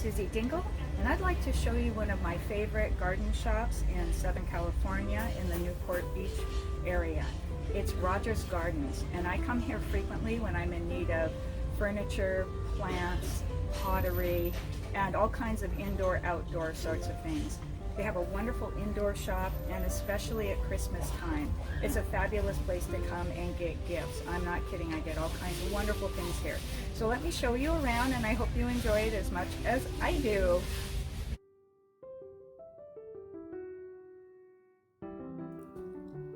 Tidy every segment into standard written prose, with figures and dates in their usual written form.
Susie Dingle, and I'd like to show you one of my favorite garden shops in Southern California in the Newport Beach area. It's Rogers Gardens, and I come here frequently when I'm in need of furniture, plants, pottery, and all kinds of indoor, outdoor sorts of things. They have a wonderful indoor shop, and especially at Christmas time, it's a fabulous place to come and get gifts. I'm not kidding, I get all kinds of wonderful things here. So let me show you around, and I hope you enjoy it as much as I do.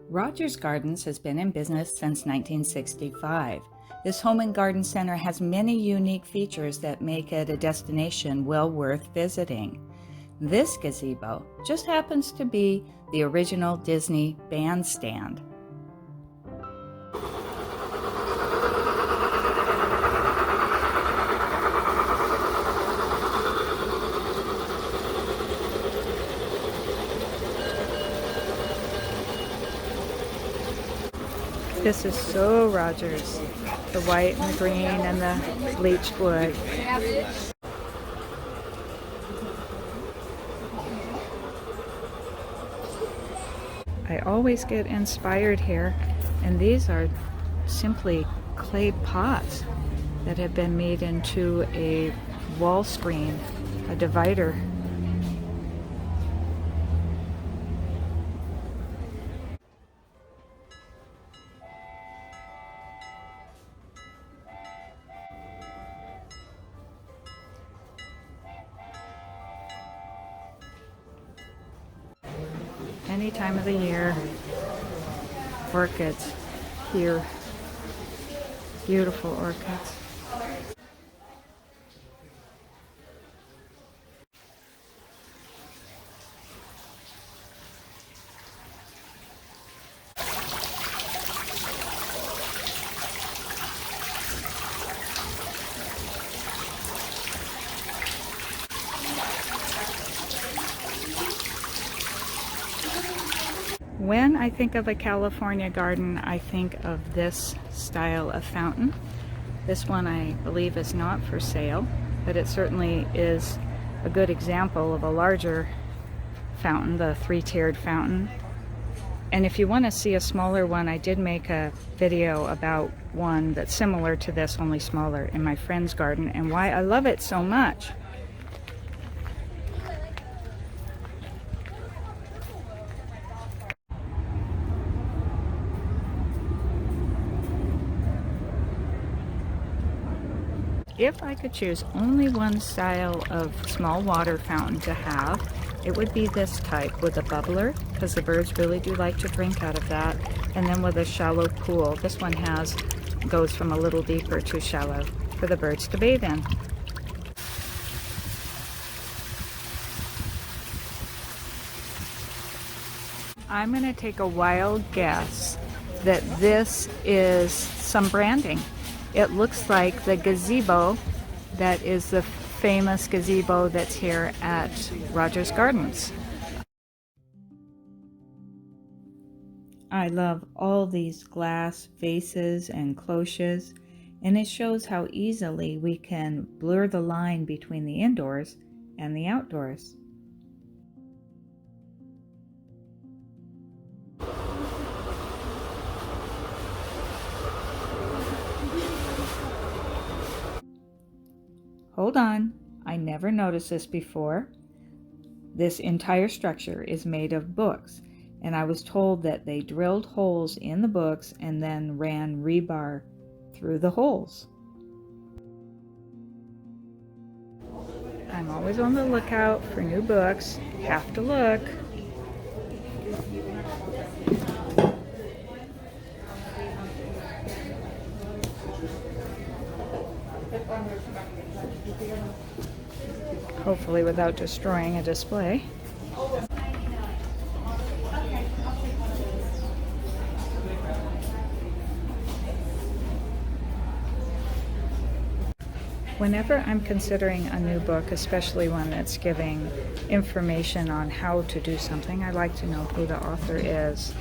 Rogers Gardens has been in business since 1965. This home and garden center has many unique features that make it a destination well worth visiting. This gazebo just happens to be the original Disney Bandstand. This is so Rogers, the white and the green and the bleached wood. I always get inspired here, and these are simply clay pots that have been made into a wall screen, a divider. Any time of the year, orchids here, beautiful orchids. When I think of a California garden, I think of this style of fountain. This one I believe is not for sale, but it certainly is a good example of a larger fountain, the three-tiered fountain. And if you want to see a smaller one, I did make a video about one that's similar to this, only smaller, in my friend's garden, and why I love it so much. If I could choose only one style of small water fountain to have, it would be this type with a bubbler, because the birds really do like to drink out of that, and then with a shallow pool. This one goes from a little deeper to shallow for the birds to bathe in. I'm going to take a wild guess that this is some branding. It looks like the gazebo that is the famous gazebo that's here at Rogers Gardens. I love all these glass vases and cloches, and it shows how easily we can blur the line between the indoors and the outdoors. Hold on, I never noticed this before. This entire structure is made of books, and I was told that they drilled holes in the books and then ran rebar through the holes. I'm always on the lookout for new books. Have to look. Hopefully without destroying a display. Whenever I'm considering a new book, especially one that's giving information on how to do something, I like to know who the author is.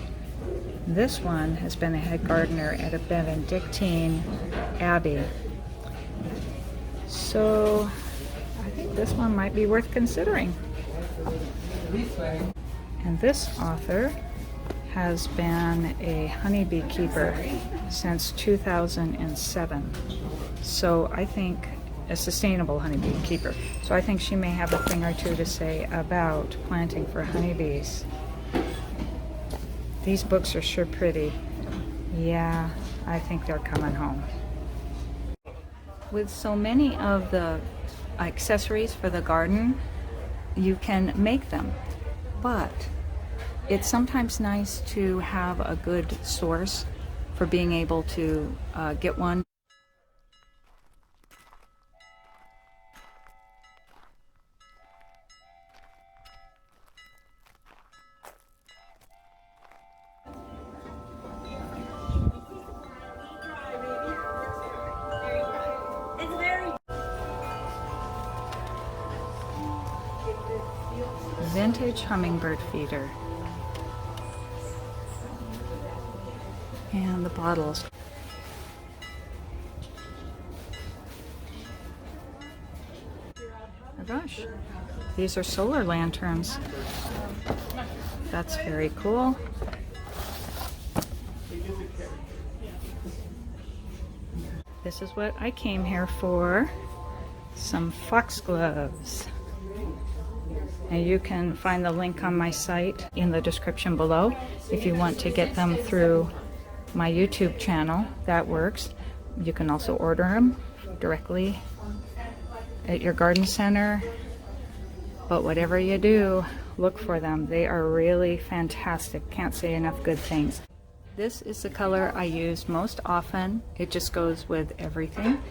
This one has been a head gardener at a Benedictine abbey. So I think this one might be worth considering. And this author has been a honeybee keeper since 2007. So I think a sustainable honeybee keeper. So I think she may have a thing or two to say about planting for honeybees. These books are sure pretty. Yeah, I think they're coming home. With so many of the accessories for the garden, you can make them, but it's sometimes nice to have a good source for being able to get one. Vintage hummingbird feeder. And the bottles. Oh gosh, these are solar lanterns. That's very cool. This is what I came here for. Some foxgloves. And you can find the link on my site in the description below if you want to get them through my YouTube channel. That works. You can also order them directly at your garden center. But whatever you do, look for them. They are really fantastic. Can't say enough good things. This is the color I use most often. It just goes with everything.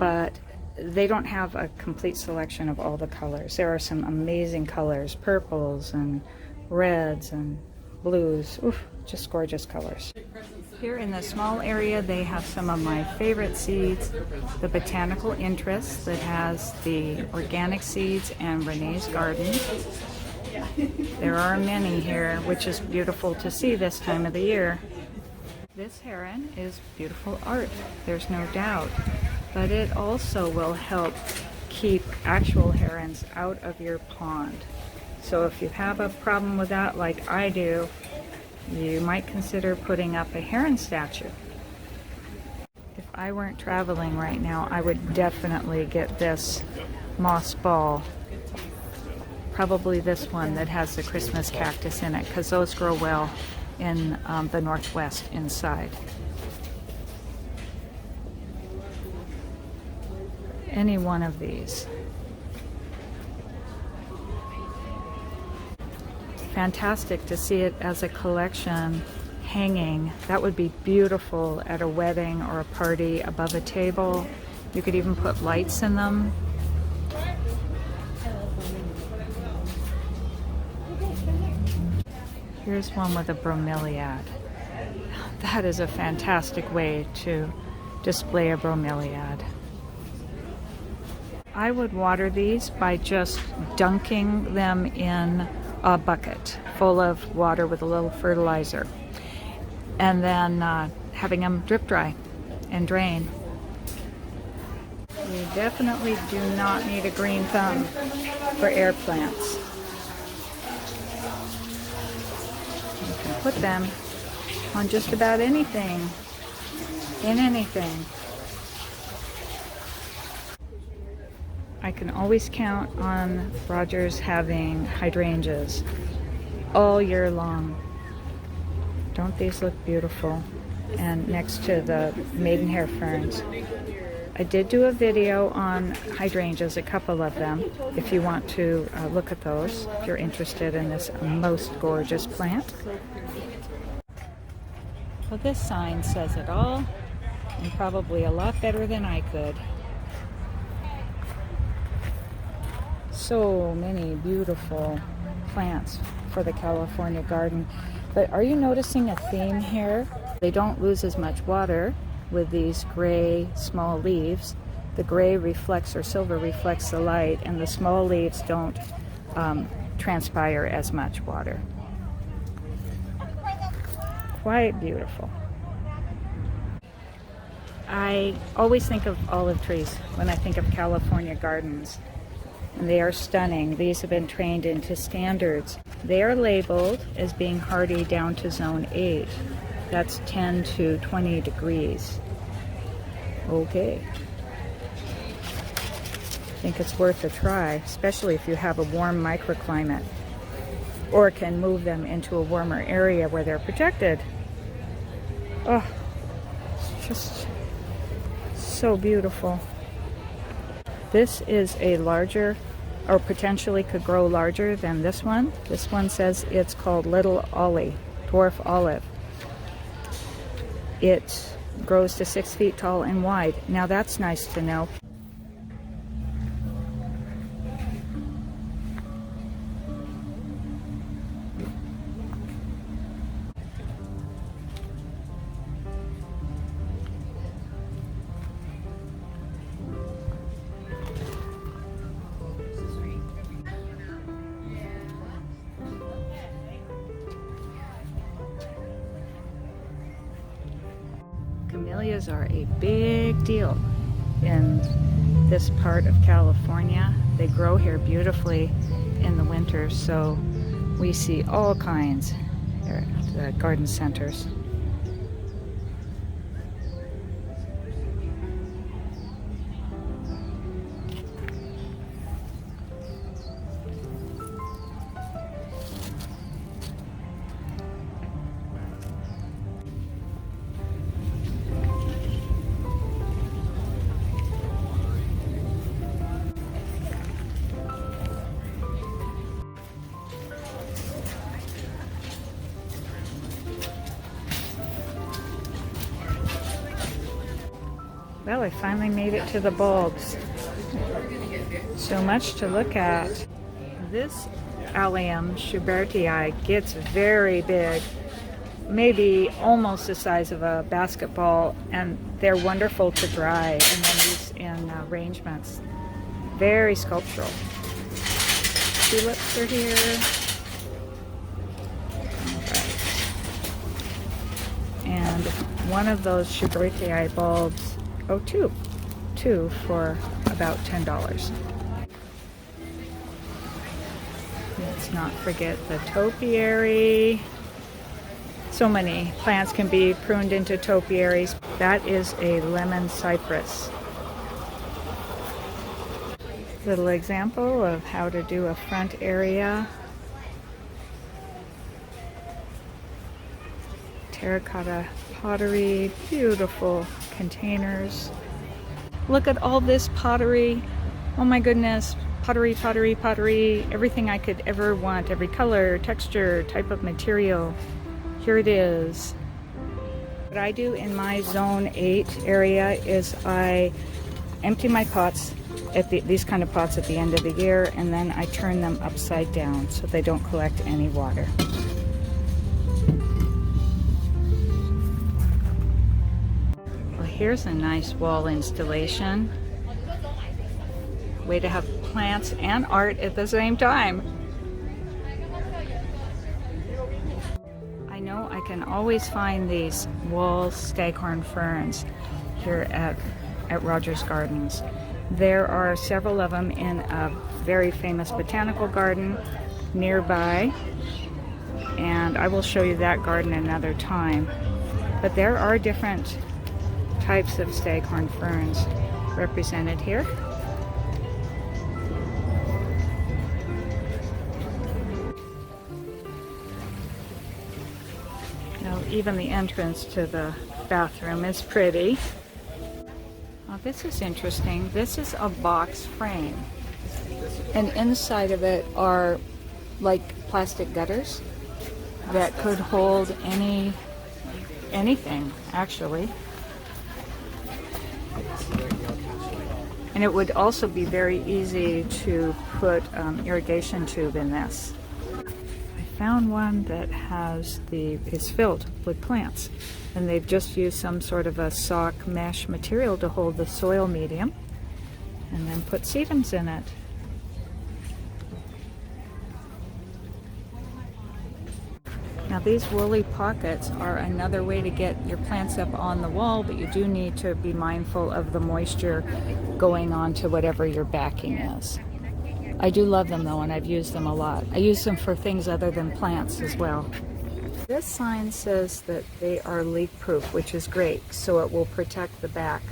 But they don't have a complete selection of all the colors. There are some amazing colors, purples and reds and blues. Oof, just gorgeous colors. Here in the small area, they have some of my favorite seeds. The Botanical Interest that has the organic seeds and Renee's Garden. There are many here, which is beautiful to see this time of the year. This heron is beautiful art, there's no doubt. But it also will help keep actual herons out of your pond. So if you have a problem with that like I do, you might consider putting up a heron statue. If I weren't traveling right now, I would definitely get this moss ball. Probably this one that has the Christmas cactus in it, because those grow well in the Northwest inside. Any one of these. Fantastic to see it as a collection hanging. That would be beautiful at a wedding or a party above a table. You could even put lights in them. Here's one with a bromeliad. That is a fantastic way to display a bromeliad. I would water these by just dunking them in a bucket full of water with a little fertilizer, and then having them drip dry and drain. You definitely do not need a green thumb for air plants. You can put them on just about anything, in anything. I can always count on Rogers having hydrangeas all year long. Don't these look beautiful? And next to the maidenhair ferns. I did do a video on hydrangeas, a couple of them, if you want to look at those, if you're interested in this most gorgeous plant. Well, this sign says it all, and probably a lot better than I could. So many beautiful plants for the California garden. But are you noticing a theme here? They don't lose as much water with these gray small leaves. The gray reflects, or silver reflects, the light, and the small leaves don't transpire as much water. Quite beautiful. I always think of olive trees when I think of California gardens. and they are stunning. These have been trained into standards. They are labeled as being hardy down to zone 8. That's 10 to 20 degrees. Okay. I think it's worth a try, especially if you have a warm microclimate or can move them into a warmer area where they're protected. Oh, it's just so beautiful. This is a larger, or potentially could grow larger than this one. This one says it's called Little Ollie, Dwarf Olive. It grows to 6 feet tall and wide. Now that's nice to know. Camellias are a big deal in this part of California. They grow here beautifully in the winter, so we see all kinds here at the garden centers. Well, I finally made it to the bulbs. So much to look at. This Allium Schubertii gets very big, maybe almost the size of a basketball, and they're wonderful to dry and then use in arrangements. Very sculptural. Tulips are here. And one of those Schubertii bulbs, oh, two for about $10. Let's not forget the topiary. So many plants can be pruned into topiaries. That is a lemon cypress. Little example of how to do a front area. Terracotta pottery, beautiful containers. Look at all this pottery. Oh my goodness, pottery, pottery, pottery. Everything I could ever want, every color, texture, type of material. Here it is. What I do in my zone 8 area is I empty my pots, these kind of pots at the end of the year, and then I turn them upside down so they don't collect any water. Here's a nice wall installation. Way to have plants and art at the same time. I know I can always find these wall staghorn ferns here at Rogers Gardens. There are several of them in a very famous botanical garden nearby, and I will show you that garden another time. But there are different types of staghorn ferns represented here. Now, even the entrance to the bathroom is pretty. Now, this is interesting. This is a box frame, and inside of it are like plastic gutters that could hold anything actually. And it would also be very easy to put irrigation tube in this. I found one that is filled with plants, and they've just used some sort of a sock mesh material to hold the soil medium, and then put sedums in it. Now these woolly pockets are another way to get your plants up on the wall, but you do need to be mindful of the moisture going on to whatever your backing is. I do love them though, and I've used them a lot. I use them for things other than plants as well. This sign says that they are leak-proof, which is great, so it will protect the back.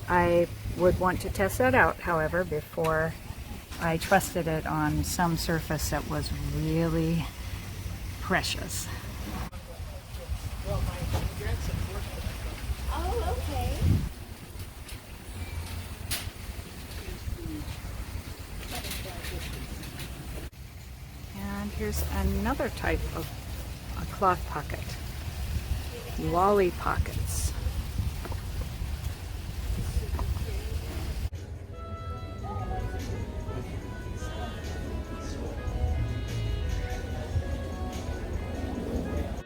I would want to test that out, however, before I trusted it on some surface that was really precious. Oh, okay. And here's another type of a cloth pocket. Wally pockets.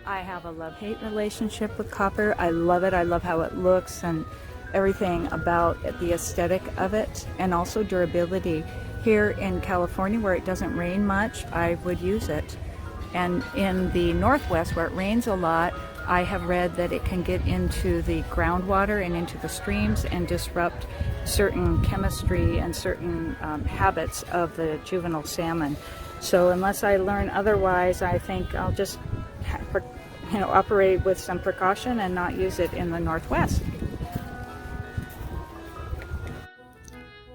I have a love-hate relationship with copper. I love it. I love how it looks and everything about the aesthetic of it, and also durability. Here in California, where it doesn't rain much, I would use it. And in the Northwest, where it rains a lot, I have read that it can get into the groundwater and into the streams and disrupt certain chemistry and certain habits of the juvenile salmon. So unless I learn otherwise, I think I'll just operate with some precaution and not use it in the Northwest.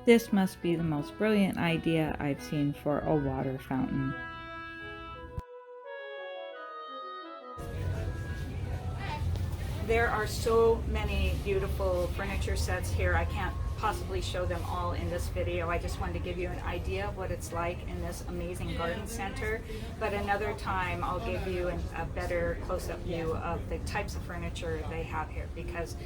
This must be the most brilliant idea I've seen for a water fountain. There are so many beautiful furniture sets here. I can't possibly show them all in this video. I just wanted to give you an idea of what it's like in this amazing garden center. But another time I'll give you a better close-up view of the types of furniture they have here, because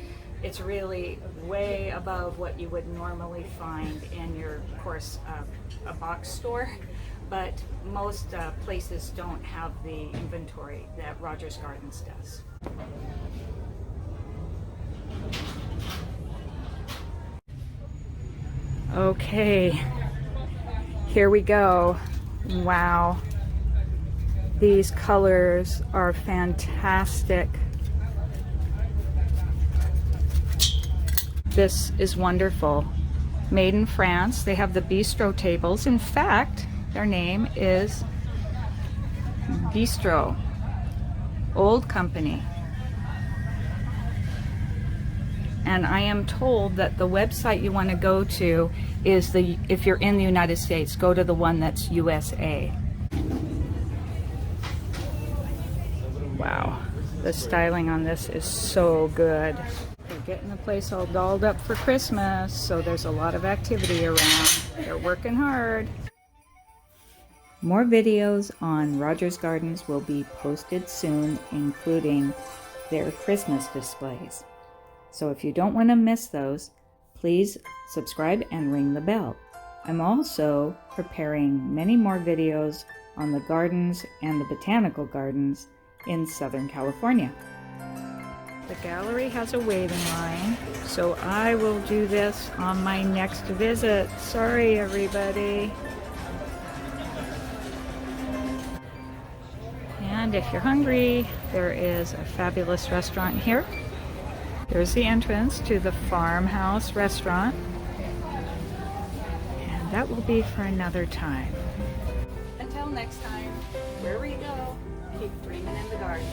it's really way above what you would normally find in your, of course, a box store. But most places don't have the inventory that Rogers Gardens does. Okay, here we go. Wow, these colors are fantastic. This is wonderful. Made in France. They have the bistro tables. In fact, their name is Bistro. Old company. And I am told that the website you want to go to is if you're in the United States, go to the one that's USA. Wow, the styling on this is so good. They're getting the place all dolled up for Christmas, so there's a lot of activity around. They're working hard. More videos on Rogers Gardens will be posted soon, including their Christmas displays. So if you don't want to miss those, please subscribe and ring the bell. I'm also preparing many more videos on the gardens and the botanical gardens in Southern California. The gallery has a waiting line, so I will do this on my next visit. Sorry, everybody. And if you're hungry, there is a fabulous restaurant here. There's the entrance to the Farmhouse restaurant, and that will be for another time. Until next time, wherever you go, keep dreaming in the garden.